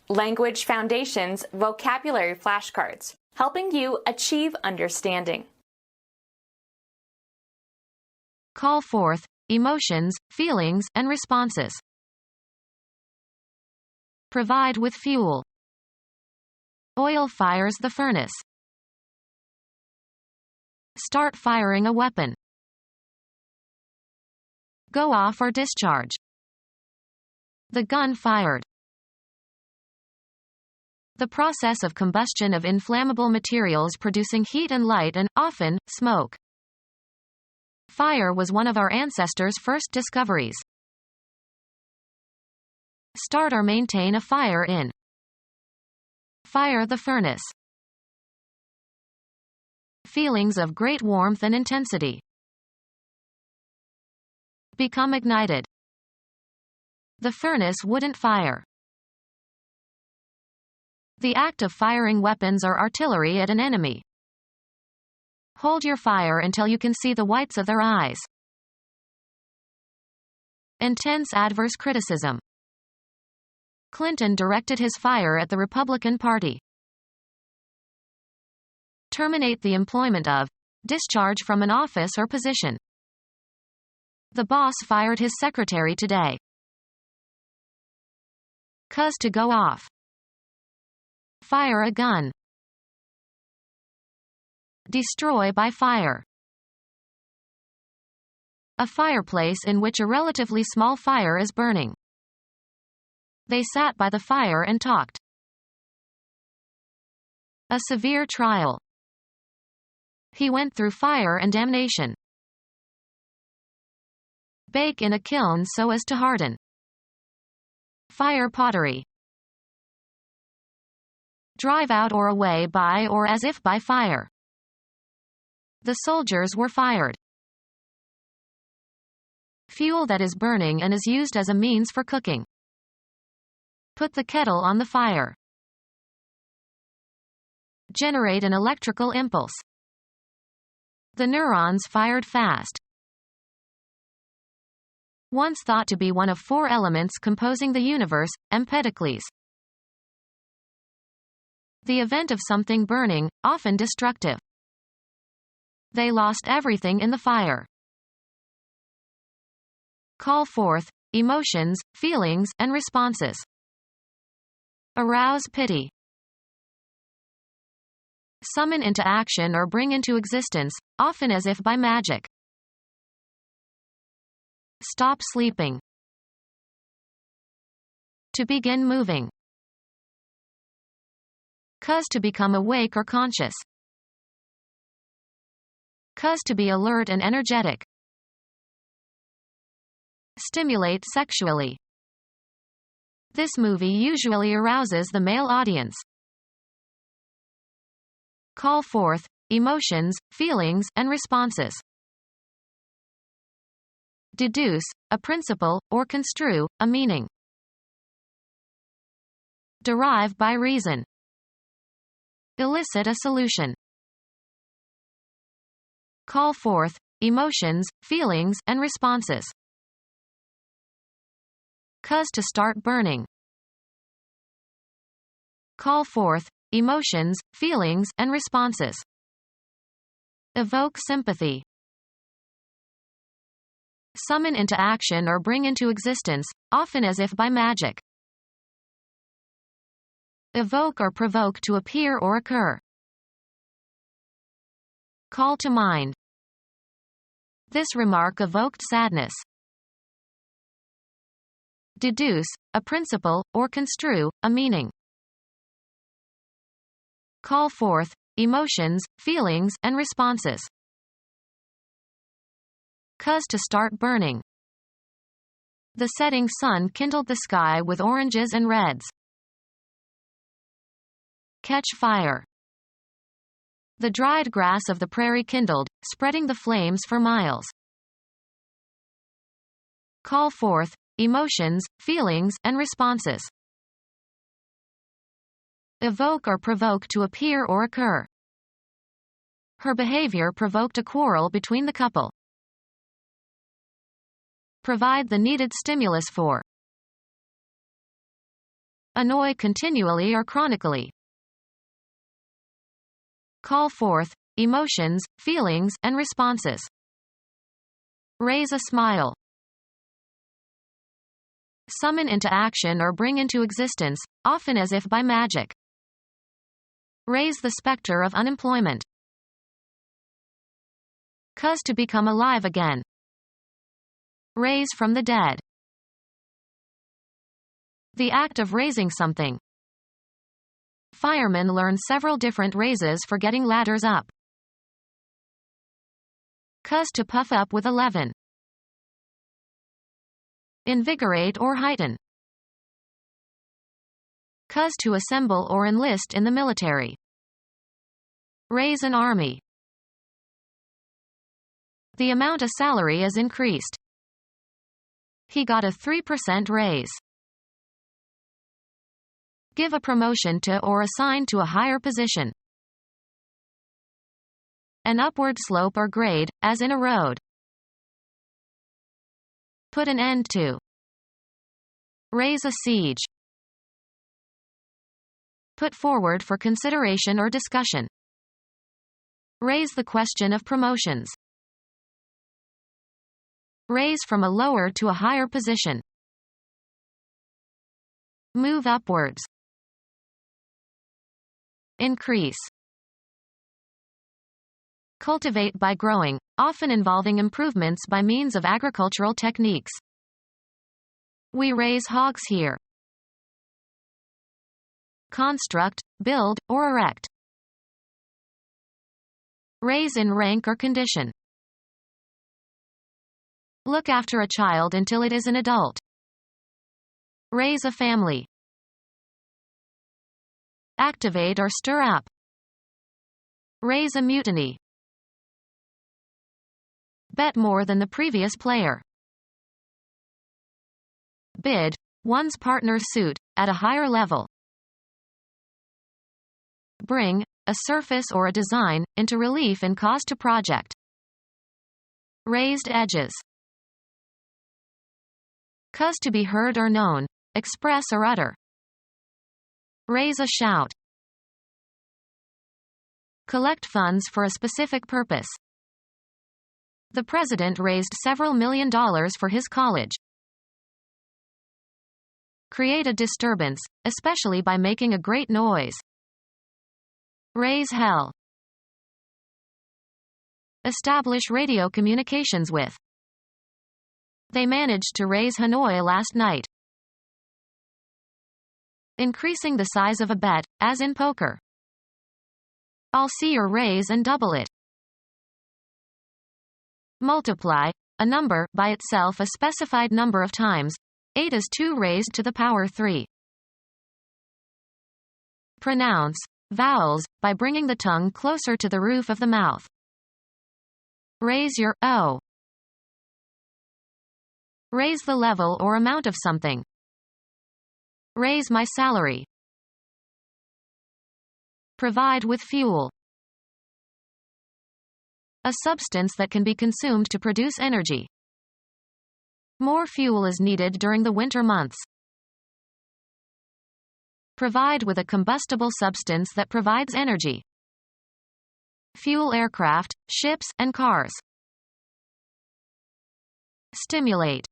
Language Foundations Vocabulary Flashcards, helping you achieve understanding. Call forth emotions, feelings, and responses. Provide with fuel. Oil fires the furnace. Start firing a weapon. Go off or discharge. The gun fired. The process of combustion of inflammable materials producing heat and light and, often, smoke. Fire was one of our ancestors' first discoveries. Start or maintain a fire in. Fire the furnace. Feelings of great warmth and intensity. Become ignited. The furnace wouldn't fire. The act of firing weapons or artillery at an enemy. Hold your fire until you can see the whites of their eyes. Intense adverse criticism. Clinton directed his fire at the Republican Party. Terminate the employment of. Discharge from an office or position. The boss fired his secretary today. Cause to go off. Fire a gun. Destroy by fire. A fireplace in which a relatively small fire is burning. They sat by the fire and talked. A severe trial. He went through fire and damnation. Bake in a kiln so as to harden. Fire pottery. Drive out or away by or as if by fire. The soldiers were fired. Fuel that is burning and is used as a means for cooking. Put the kettle on the fire. Generate an electrical impulse. The neurons fired fast. Once thought to be one of 4 elements composing the universe, Empedocles. The event of something burning, often destructive. They lost everything in the fire. Call forth emotions, feelings, and responses. Arouse pity. Summon into action or bring into existence, often as if by magic. Stop sleeping. To begin moving. Cause to become awake or conscious. Cause to be alert and energetic. Stimulate sexually. This movie usually arouses the male audience. Call forth emotions, feelings, and responses. Deduce a principle, or construe a meaning. Derive by reason. Elicit a solution. Call forth emotions, feelings, and responses. Cause to start burning. Call forth emotions, feelings, and responses. Evoke sympathy. Summon into action or bring into existence, often as if by magic. Evoke or provoke to appear or occur. Call to mind. This remark evoked sadness. Deduce a principle, or construe a meaning. Call forth emotions, feelings, and responses. Cause to start burning. The setting sun kindled the sky with oranges and reds. Catch fire. The dried grass of the prairie kindled, spreading the flames for miles. Call forth emotions, feelings, and responses. Evoke or provoke to appear or occur. Her behavior provoked a quarrel between the couple. Provide the needed stimulus for. Annoy continually or chronically. Call forth emotions, feelings, and responses. Raise a smile. Summon into action or bring into existence, often as if by magic. Raise the specter of unemployment. Cause to become alive again. Raise from the dead. The act of raising something. Firemen learn several different raises for getting ladders up. Cause to puff up with 11. Invigorate or heighten. Cause to assemble or enlist in the military. Raise an army. The amount of salary is increased. He got a 3% raise. Give a promotion to or assign to a higher position. An upward slope or grade, as in a road. Put an end to. Raise a siege. Put forward for consideration or discussion. Raise the question of promotions. Raise from a lower to a higher position. Move upwards. Increase. Cultivate by growing, often involving improvements by means of agricultural techniques. We raise hogs here. Construct, build, or erect. Raise in rank or condition. Look after a child until it is an adult. Raise a family. Activate or stir up. Raise a mutiny. Bet more than the previous player. Bid, one's partner's suit, at a higher level. Bring, a surface or a design, into relief and cause to project. Raised edges. Cause to be heard or known, express or utter. Raise a shout. Collect funds for a specific purpose. The president raised several $million for his college. Create a disturbance, especially by making a great noise. Raise hell. Establish radio communications with. They managed to raise Hanoi last night. Increasing the size of a bet, as in poker. I'll see your raise and double it. Multiply, a number, by itself a specified number of times. 8 is 2 raised to the power 3. Pronounce, vowels, by bringing the tongue closer to the roof of the mouth. Raise your O. Raise the level or amount of something. Raise my salary. Provide with fuel. A substance that can be consumed to produce energy. More fuel is needed during the winter months. Provide with a combustible substance that provides energy. Fuel aircraft, ships, and cars. Stimulate.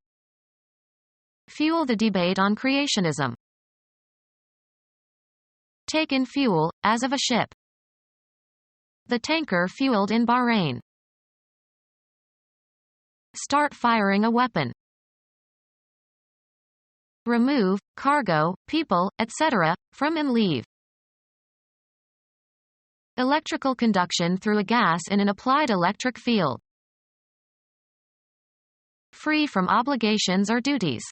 Fuel the debate on creationism. Take in fuel, as of a ship. The tanker fueled in Bahrain. Start firing a weapon. Remove, cargo, people, etc., from and leave. Electrical conduction through a gas in an applied electric field. Free from obligations or duties.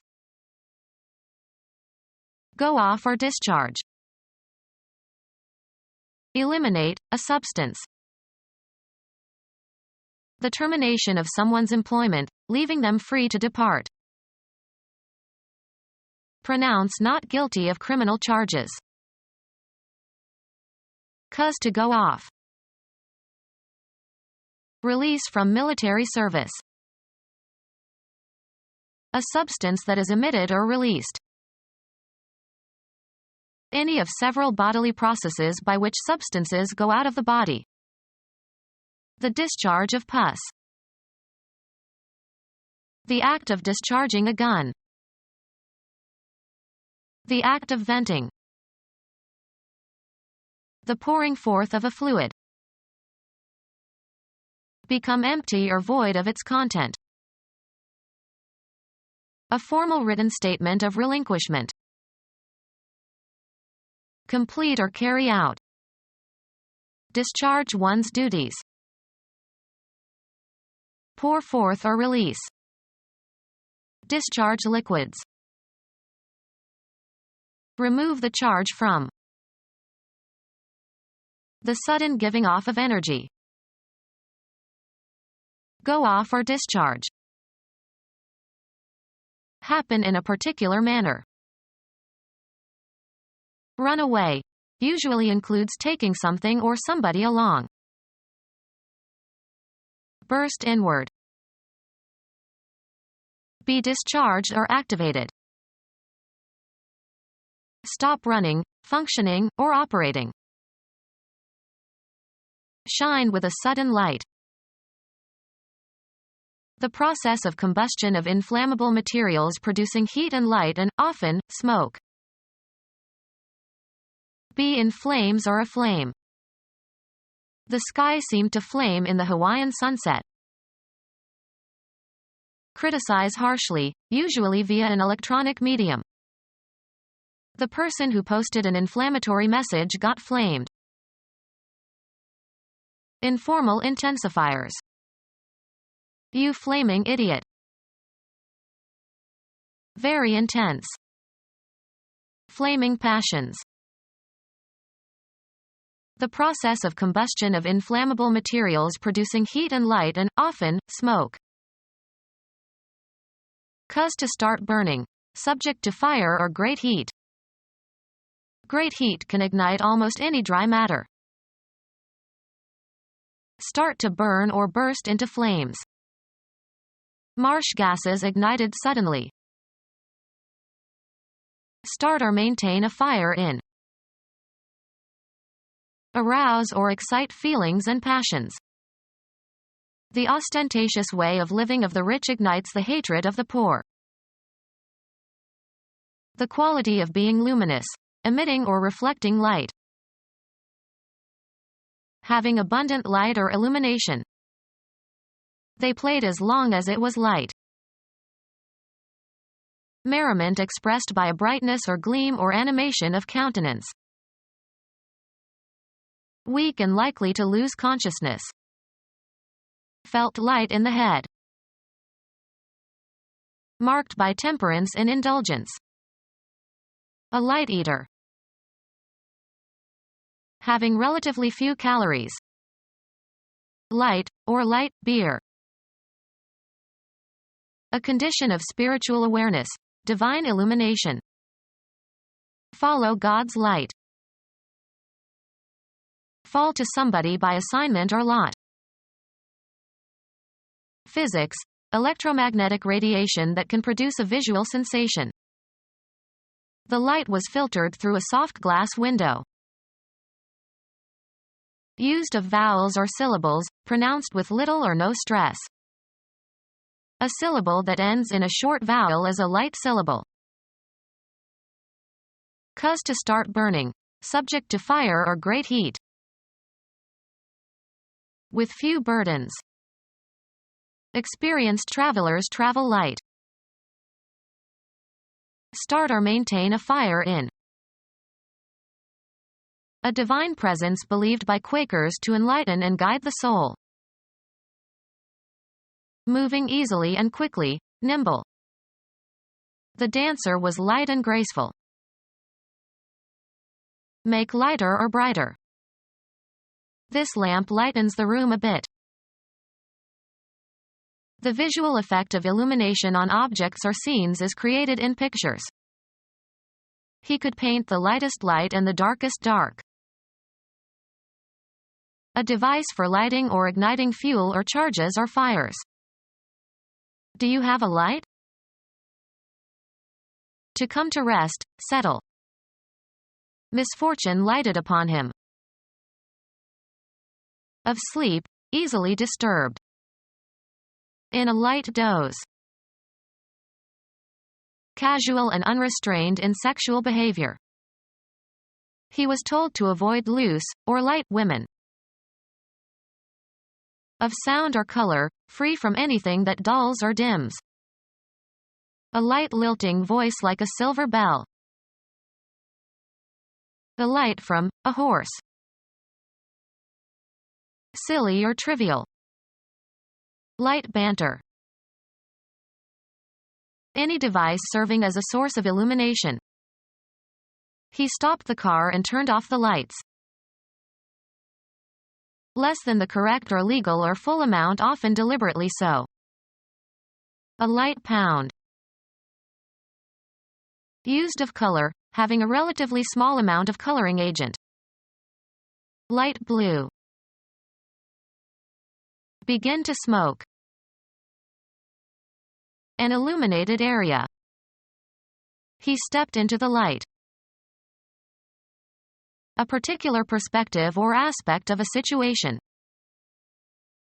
Go off or discharge. Eliminate, a substance. The termination of someone's employment, leaving them free to depart. Pronounce not guilty of criminal charges. Cause to go off. Release from military service. A substance that is emitted or released. Any of several bodily processes by which substances go out of the body. The discharge of pus. The act of discharging a gun. The act of venting. The pouring forth of a fluid. Become empty or void of its content. A formal written statement of relinquishment. Complete or carry out. Discharge one's duties. Pour forth or release. Discharge liquids. Remove the charge from. The sudden giving off of energy. Go off or discharge. Happen in a particular manner. Run away. Usually includes taking something or somebody along. Burst inward. Be discharged or activated. Stop running, functioning, or operating. Shine with a sudden light. The process of combustion of inflammable materials producing heat and light and, often, smoke. Be in flames or aflame. The sky seemed to flame in the Hawaiian sunset. Criticize harshly, usually via an electronic medium. The person who posted an inflammatory message got flamed. Informal intensifiers. You flaming idiot. Very intense. Flaming passions. The process of combustion of inflammable materials producing heat and light and, often, smoke. Cause to start burning. Subject to fire or great heat. Great heat can ignite almost any dry matter. Start to burn or burst into flames. Marsh gases ignited suddenly. Start or maintain a fire in. Arouse or excite feelings and passions. The ostentatious way of living of the rich ignites the hatred of the poor. The quality of being luminous, emitting or reflecting light. Having abundant light or illumination. They played as long as it was light. Merriment expressed by a brightness or gleam or animation of countenance. Weak and likely to lose consciousness. Felt light in the head. Marked by temperance and indulgence. A light eater. Having relatively few calories. Light, or light, beer. A condition of spiritual awareness, divine illumination. Follow God's light. Fall to somebody by assignment or lot. Physics, electromagnetic radiation that can produce a visual sensation. The light was filtered through a soft glass window. Used of vowels or syllables, pronounced with little or no stress. A syllable that ends in a short vowel is a light syllable. Cause to start burning. Subject to fire or great heat. With few burdens. Experienced travelers travel light. Start or maintain a fire in. A divine presence believed by Quakers to enlighten and guide the soul. Moving easily and quickly, nimble. The dancer was light and graceful. Make lighter or brighter. This lamp lightens the room a bit. The visual effect of illumination on objects or scenes is created in pictures. He could paint the lightest light and the darkest dark. A device for lighting or igniting fuel or charges or fires. Do you have a light? To come to rest, settle. Misfortune lighted upon him. Of sleep, easily disturbed. In a light doze. Casual and unrestrained in sexual behavior. He was told to avoid loose, or light, women. Of sound or color, free from anything that dulls or dims. A light lilting voice like a silver bell. A light from a horse. Silly or trivial. Light banter. Any device serving as a source of illumination. He stopped the car and turned off the lights. Less than the correct or legal or full amount, often deliberately so. A light pound. Used of color, having a relatively small amount of coloring agent. Light blue. Begin to smoke. An illuminated area. He stepped into the light. A particular perspective or aspect of a situation.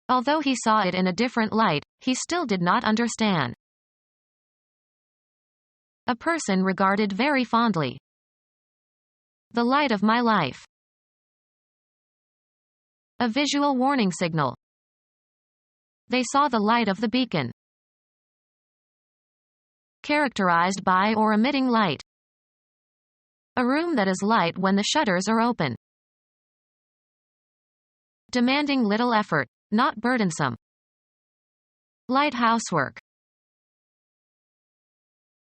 Although he saw it in a different light, he still did not understand. A person regarded very fondly. The light of my life. A visual warning signal. They saw the light of the beacon. Characterized by or emitting light. A room that is light when the shutters are open. Demanding little effort, not burdensome. Light housework.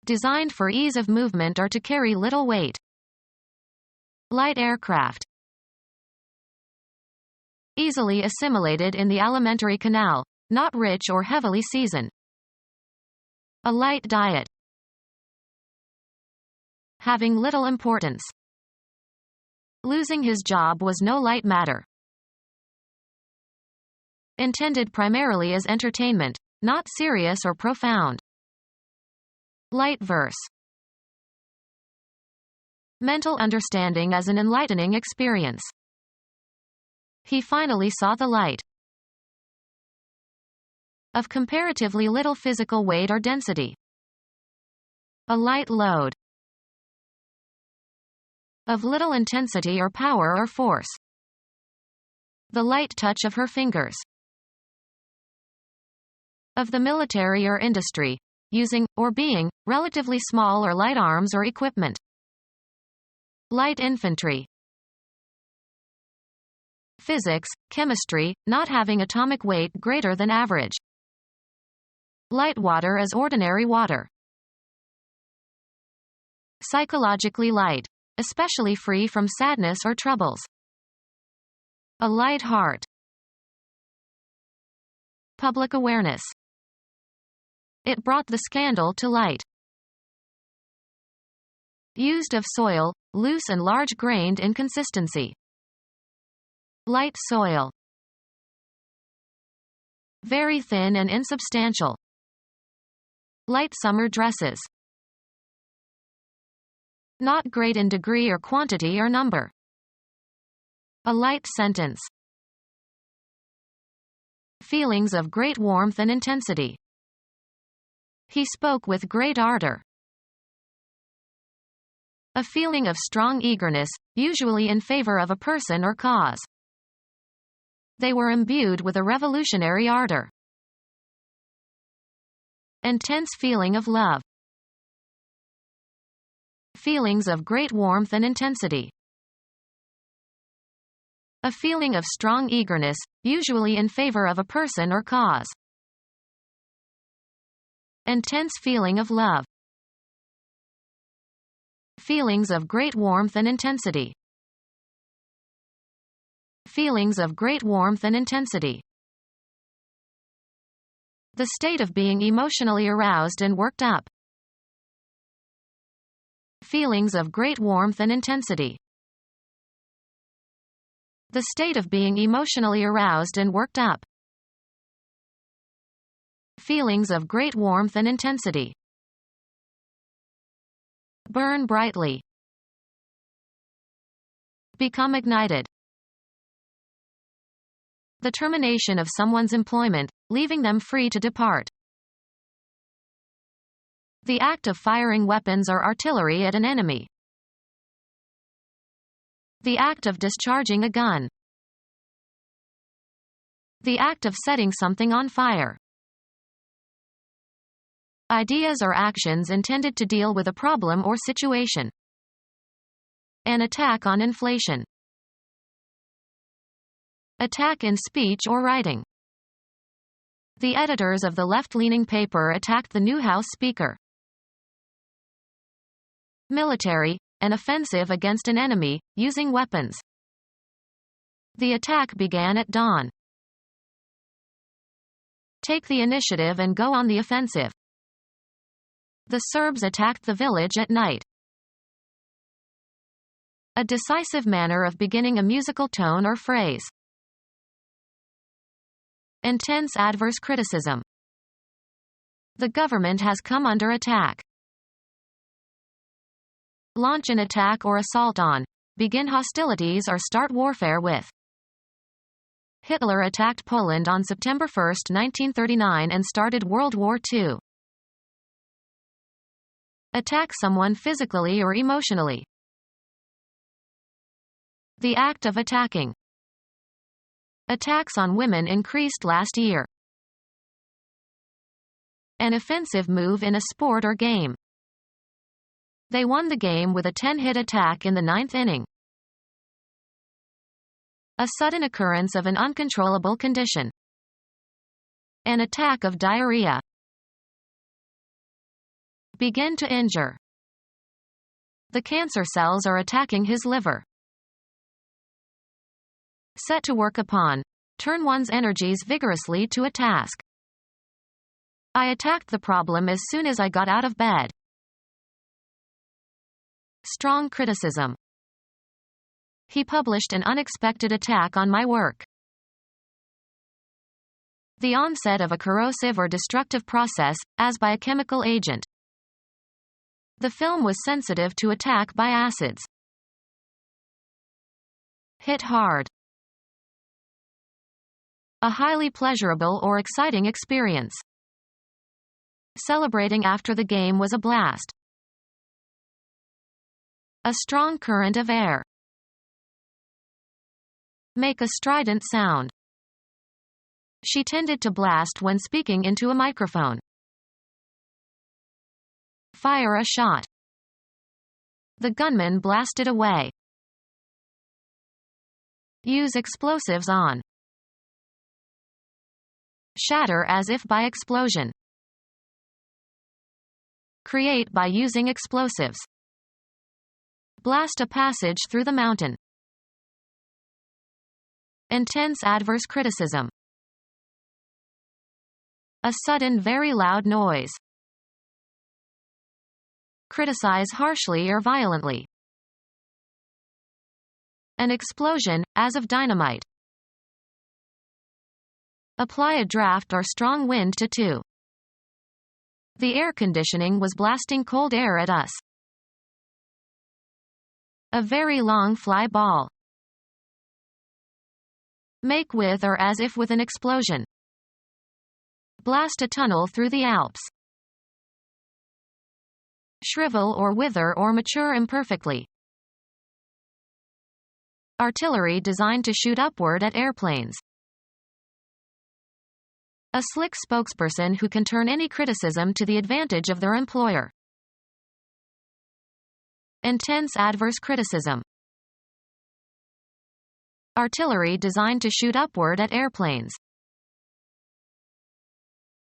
Designed for ease of movement or to carry little weight. Light aircraft. Easily assimilated in the alimentary canal, not rich or heavily seasoned. A light diet. Having little importance. Losing his job was no light matter. Intended primarily as entertainment, not serious or profound. Light verse. Mental understanding as an enlightening experience. He finally saw the light. Of comparatively little physical weight or density. A light load. Of little intensity or power or force. The light touch of her fingers. Of the military or industry, using, or being, relatively small or light arms or equipment. Light infantry. Physics, chemistry, not having atomic weight greater than average. Light water as ordinary water. Psychologically light, especially free from sadness or troubles. A light heart. Public awareness. It brought the scandal to light. Used of soil, loose and large-grained in consistency. Light soil. Very thin and insubstantial. Light summer dresses. Not great in degree or quantity or number. A light sentence. Feelings of great warmth and intensity. He spoke with great ardor. A feeling of strong eagerness, usually in favor of a person or cause. They were imbued with a revolutionary ardor. Intense feeling of love. Feelings of great warmth and intensity. A feeling of strong eagerness, usually in favor of a person or cause. Intense feeling of love. Feelings of great warmth and intensity. Feelings of great warmth and intensity. The state of being emotionally aroused and worked up. Feelings of great warmth and intensity. The state of being emotionally aroused and worked up. Feelings of great warmth and intensity. Burn brightly. Become ignited. The termination of someone's employment, leaving them free to depart. The act of firing weapons or artillery at an enemy. The act of discharging a gun. The act of setting something on fire. Ideas or actions intended to deal with a problem or situation. An attack on inflation. Attack in speech or writing. The editors of the left-leaning paper attacked the new House Speaker. Military, an offensive against an enemy, using weapons. The attack began at dawn. Take the initiative and go on the offensive. The Serbs attacked the village at night. A decisive manner of beginning a musical tone or phrase. Intense adverse criticism. The government has come under attack. Launch an attack or assault on. Begin hostilities or start warfare with. Hitler attacked Poland on September 1, 1939 and started World War II. Attack someone physically or emotionally. The act of attacking. Attacks on women increased last year. An offensive move in a sport or game. They won the game with a 10-hit attack in the 9th inning. A sudden occurrence of an uncontrollable condition. An attack of diarrhea. Begin to injure. The cancer cells are attacking his liver. Set to work upon. Turn one's energies vigorously to a task. I attacked the problem as soon as I got out of bed. Strong criticism. He published an unexpected attack on my work. The onset of a corrosive or destructive process, as by a chemical agent. The film was sensitive to attack by acids. Hit hard. A highly pleasurable or exciting experience. Celebrating after the game was a blast. A strong current of air. Make a strident sound. She tended to blast when speaking into a microphone. Fire a shot. The gunman blasted away. Use explosives on. Shatter as if by explosion. Create by using explosives. Blast a passage through the mountain. Intense adverse criticism. A sudden very loud noise. Criticize harshly or violently. An explosion, as of dynamite. Apply a draft or strong wind to. The air conditioning was blasting cold air at us. A very long fly ball. Make with or as if with an explosion. Blast a tunnel through the Alps. Shrivel or wither or mature imperfectly. Artillery designed to shoot upward at airplanes. A slick spokesperson who can turn any criticism to the advantage of their employer. Intense adverse criticism. Artillery designed to shoot upward at airplanes.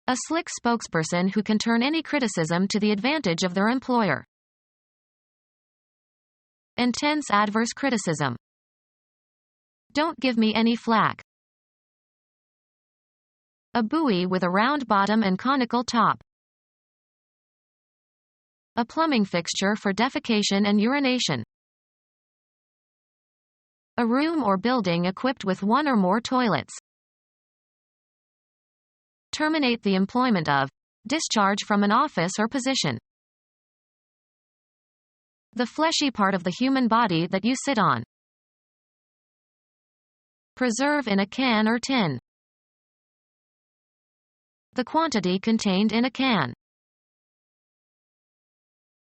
A slick spokesperson who can turn any criticism to the advantage of their employer. Intense adverse criticism. Don't give me any flack. A buoy with a round bottom and conical top. A plumbing fixture for defecation and urination. A room or building equipped with one or more toilets. Terminate the employment of. Discharge from an office or position. The fleshy part of the human body that you sit on. Preserve in a can or tin. The quantity contained in a can.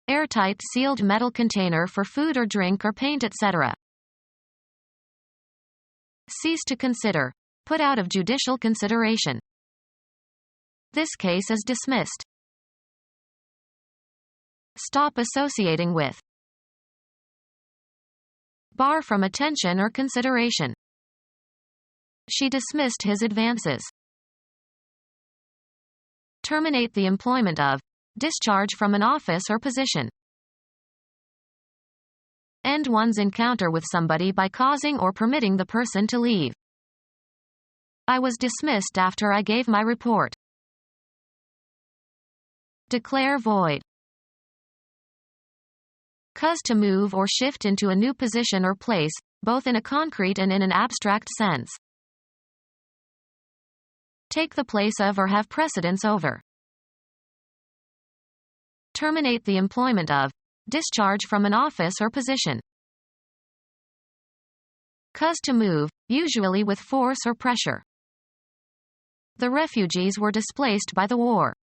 Airtight sealed metal container for food or drink or paint, etc. Cease to consider. Put out of judicial consideration. This case is dismissed. Stop associating with. Bar from attention or consideration. She dismissed his advances. Terminate the employment of. Discharge from an office or position. End one's encounter with somebody by causing or permitting the person to leave. I was dismissed after I gave my report. Declare void. Cause to move or shift into a new position or place, both in a concrete and in an abstract sense. Take the place of or have precedence over. Terminate the employment of. Discharge from an office or position. Cause to move, usually with force or pressure. The refugees were displaced by the war.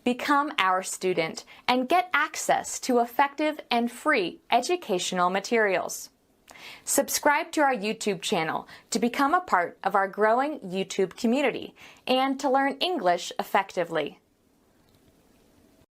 Become our student and get access to effective and free educational materials. Subscribe to our YouTube channel to become a part of our growing YouTube community and to learn English effectively.